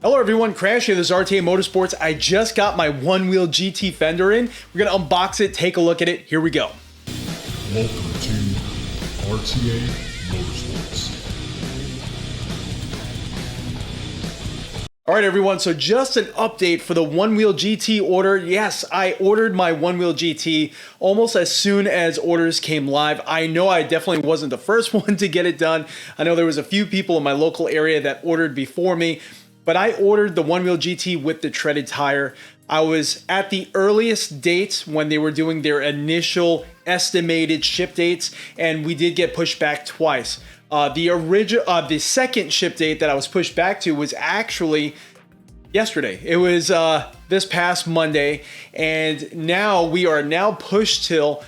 Hello everyone, Crash here, this is RTA Motorsports. I just got my Onewheel GT Fender in. We're gonna unbox it, take a look at it. Here we go. Welcome to RTA Motorsports. All right everyone, so just an update for the Onewheel GT order. Yes, I ordered my Onewheel GT almost as soon as orders came live. I know I definitely wasn't the first one to get it done. I know there was a few people in my local area that ordered before me. But I ordered the Onewheel GT with the treaded tire. I was at the earliest date when they were doing their initial estimated ship dates, and we did get pushed back twice. The second ship date that I was pushed back to was actually yesterday. It was this past Monday, and now we are now pushed till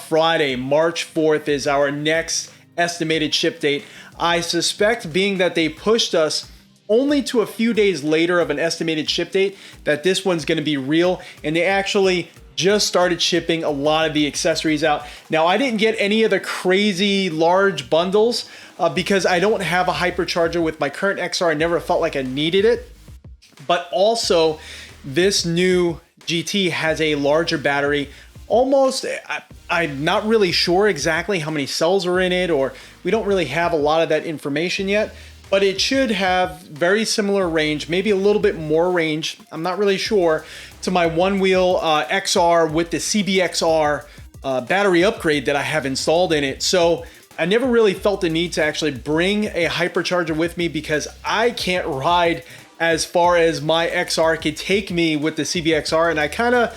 Friday, March 4th is our next estimated ship date. I suspect, being that they pushed us only to a few days later of an estimated ship date, that this one's going to be real, and they actually just started shipping a lot of the accessories out. Now, I didn't get any of the crazy large bundles because I don't have a hypercharger with my current XR. I never felt like I needed it, but also this new GT has a larger battery. Almost, I'm not really sure exactly how many cells are in it, or we don't really have a lot of that information yet. But it should have very similar range, maybe a little bit more range, I'm not really sure, to my Onewheel XR with the CBXR battery upgrade that I have installed in it. So I never really felt the need to actually bring a hypercharger with me because I can't ride as far as my XR could take me with the CBXR, and I kind of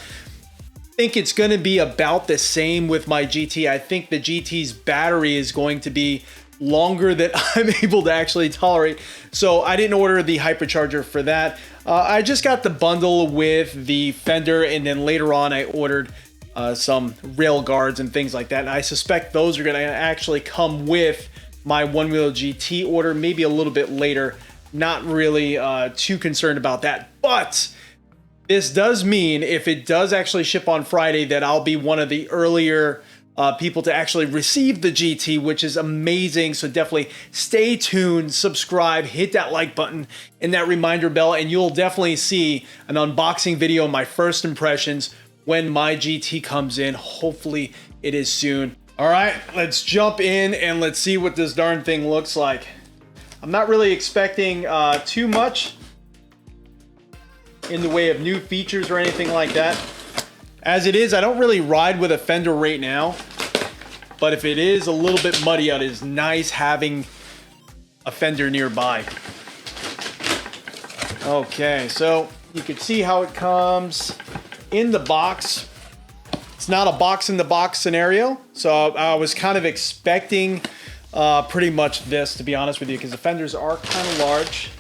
think it's going to be about the same with my GT. I think the GT's battery is going to be longer than I'm able to actually tolerate. So I didn't order the hypercharger for that. I just got the bundle with the fender, and then later on I ordered some rail guards and things like that. And I suspect those are going to actually come with my Onewheel GT order, maybe a little bit later. Not really too concerned about that. But this does mean, if it does actually ship on Friday, that I'll be one of the earlier people to actually receive the GT, which is amazing. So definitely stay tuned, subscribe, hit that like button and that reminder bell, and you'll definitely see an unboxing video, my first impressions, when my GT comes in. Hopefully it is soon. All right, let's jump in and let's see what this darn thing looks like. I'm not really expecting too much in the way of new features or anything like that. As it is, I don't really ride with a fender right now, but if it is a little bit muddy out, it is nice having a fender nearby. Okay, so you can see how it comes in the box. It's not a box in the box scenario, so I was kind of expecting pretty much this, to be honest with you, because the fenders are kind of large.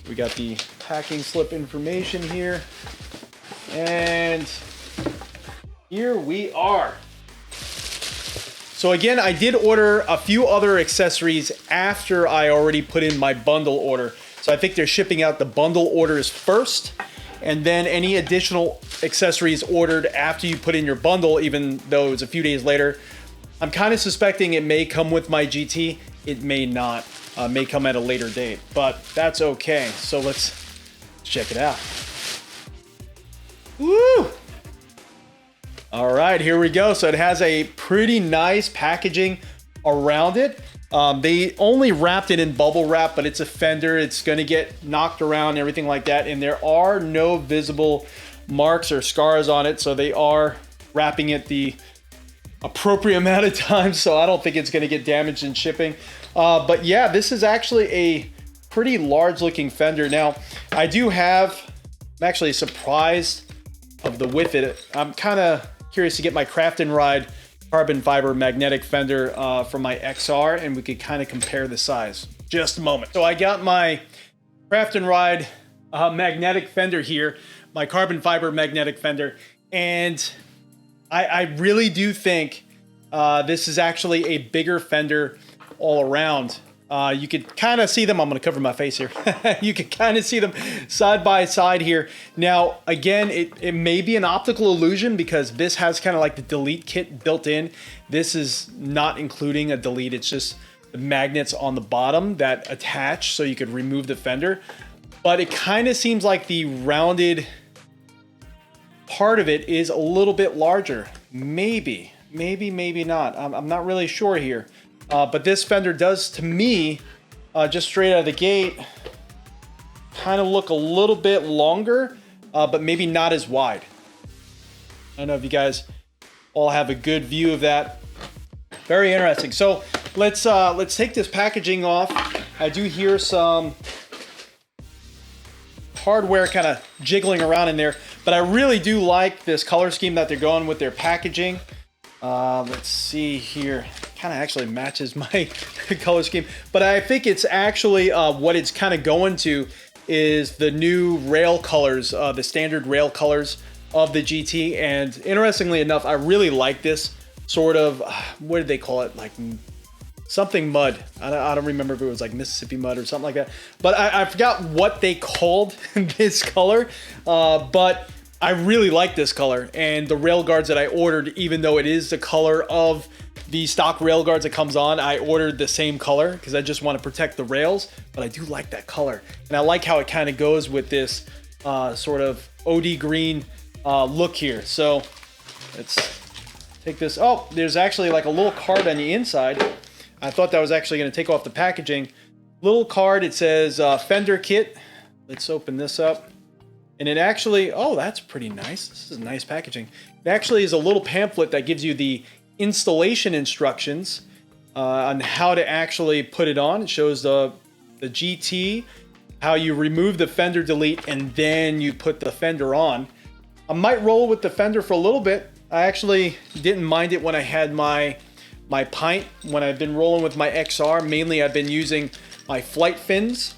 We got the packing slip information here. And here we are. So again, I did order a few other accessories after I already put in my bundle order. So I think they're shipping out the bundle orders first, and then any additional accessories ordered after you put in your bundle, even though it's a few days later. I'm kind of suspecting it may come with my GT. It may not. May come at a later date, but that's okay. So let's check it out. Woo! All right, here we go. So it has a pretty nice packaging around it. They only wrapped it in bubble wrap, but it's a fender. It's going to get knocked around and everything like that. And there are no visible marks or scars on it. So they are wrapping it the appropriate amount of time. So I don't think it's going to get damaged in shipping. But yeah, this is actually a pretty large looking fender. Now, I'm actually surprised of the width of it. I'm kind of curious to get my Craft and Ride carbon fiber magnetic fender from my XR, and we could kind of compare the size. Just a moment. So I got my Craft and Ride magnetic fender here, my carbon fiber magnetic fender, and I really do think this is actually a bigger fender all around. You could kind of see them. I'm going to cover my face here. You can kind of see them side by side here. Now, again, it may be an optical illusion because this has kind of like the delete kit built in. This is not including a delete. It's just magnets on the bottom that attach so you could remove the fender. But it kind of seems like the rounded part of it is a little bit larger. Maybe not. I'm not really sure here. But this fender does, to me, just straight out of the gate, kind of look a little bit longer, but maybe not as wide. I don't know if you guys all have a good view of that. Very interesting. So let's take this packaging off. I do hear some hardware kind of jiggling around in there, but I really do like this color scheme that they're going with their packaging. Let's see here. Kind of actually matches my color scheme, but I think it's actually what it's kind of going to is the new rail colors, the standard rail colors of the GT. And interestingly enough, I really like this sort of, what did they call it? Like something mud. I don't remember if it was like Mississippi mud or something like that, but I forgot what they called this color, but I really like this color. And the rail guards that I ordered, even though it is the color of the stock rail guards that comes on, I ordered the same color because I just want to protect the rails, but I do like that color. And I like how it kind of goes with this sort of OD green look here. So let's take this. Oh, there's actually like a little card on the inside. I thought that was actually going to take off the packaging. Little card, it says Fender Kit. Let's open this up. And it actually, oh, that's pretty nice. This is nice packaging. It actually is a little pamphlet that gives you the installation instructions on how to actually put it on. It shows the GT, how you remove the fender delete, and then you put the fender on. I might roll with the fender for a little bit. I actually didn't mind it when I had my Pint. When I've been rolling with my XR, mainly I've been using my flight fins.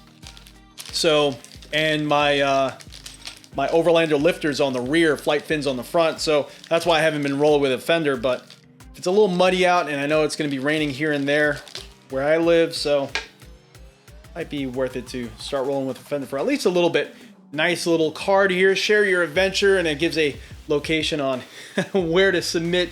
So, and my my Overlander lifters on the rear, flight fins on the front. So that's why I haven't been rolling with a fender, but it's a little muddy out, and I know it's going to be raining here and there where I live, so might be worth it to start rolling with a fender for at least a little bit. Nice little card here, share your adventure, and it gives a location on where to submit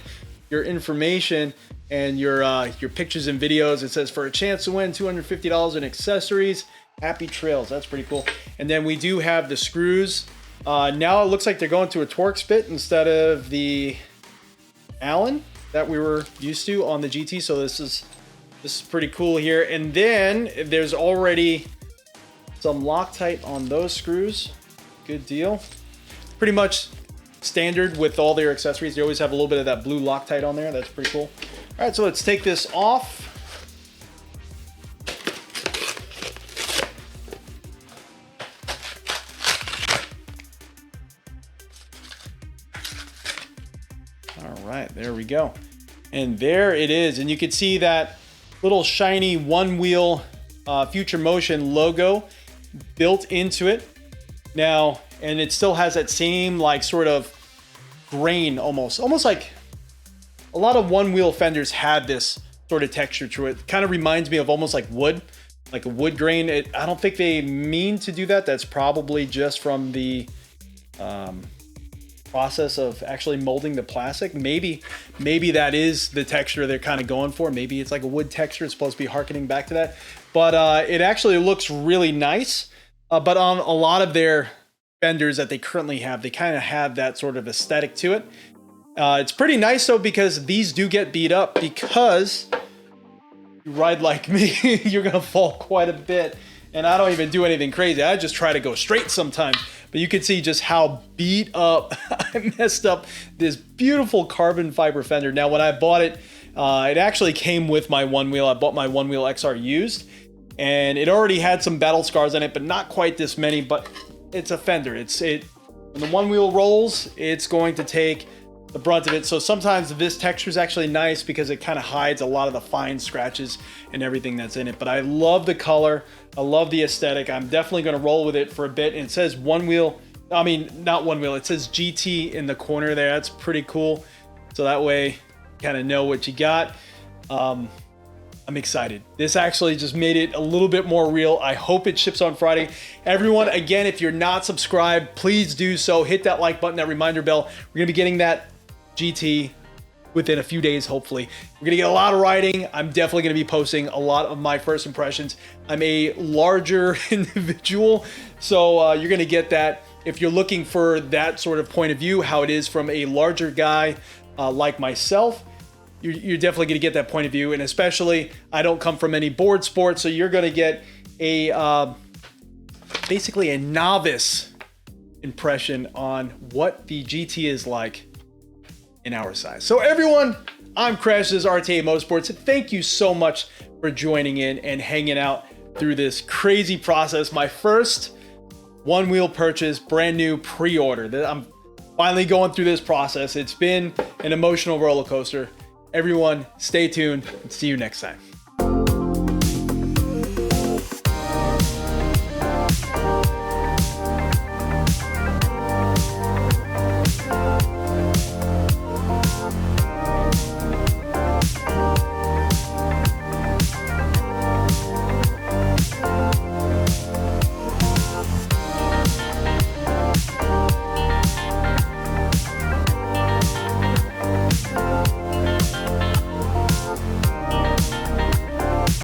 your information and your pictures and videos. It says, for a chance to win $250 in accessories, happy trails. That's pretty cool. And then we do have the screws. Now it looks like they're going to a Torx bit instead of the Allen that we were used to on the GT. So this is pretty cool here. And then there's already some Loctite on those screws. Good deal. Pretty much standard with all their accessories. They always have a little bit of that blue Loctite on there. That's pretty cool. All right, so let's take this off. All right, there we go. And there it is. And you can see that little shiny Onewheel Future Motion logo built into it. Now, and it still has that same like sort of grain almost like a lot of Onewheel fenders had this sort of texture to it. Kind of reminds me of almost like wood, like a wood grain. I don't think they mean to do that. That's probably just from the process of actually molding the plastic. Maybe that is the texture they're kind of going for. Maybe it's like a wood texture. It's supposed to be harkening back to that. But it actually looks really nice. But on a lot of their fenders that they currently have, they kind of have that sort of aesthetic to it. It's pretty nice though, because these do get beat up, because you ride like me, you're gonna fall quite a bit. And I don't even do anything crazy. I just try to go straight sometimes. But you can see just how beat up I messed up this beautiful carbon fiber fender. Now, when I bought it, it actually came with my Onewheel. I bought my Onewheel XR used, and it already had some battle scars on it, but not quite this many. But it's a fender. When the Onewheel rolls, it's going to take the brunt of it. So sometimes this texture is actually nice because it kind of hides a lot of the fine scratches and everything that's in it. But I love the color. I love the aesthetic. I'm definitely going to roll with it for a bit. And it says Onewheel. I mean, not Onewheel. It says GT in the corner there. That's pretty cool. So that way you kind of know what you got. I'm excited. This actually just made it a little bit more real. I hope it ships on Friday. Everyone, again, if you're not subscribed, please do so. Hit that like button, that reminder bell. We're going to be getting that GT within a few days, hopefully. We're gonna get a lot of riding. I'm definitely gonna be posting a lot of my first impressions. I'm a larger individual, so you're gonna get that. If you're looking for that sort of point of view, how it is from a larger guy like myself, you're definitely gonna get that point of view. And especially, I don't come from any board sports, so you're gonna get a basically a novice impression on what the GT is like in our size. So everyone, I'm Crash, this is RTA Motorsports. Thank you so much for joining in and hanging out through this crazy process. My first one wheel purchase, brand new pre-order. I'm finally going through this process. It's been an emotional roller coaster. Everyone, stay tuned and see you next time.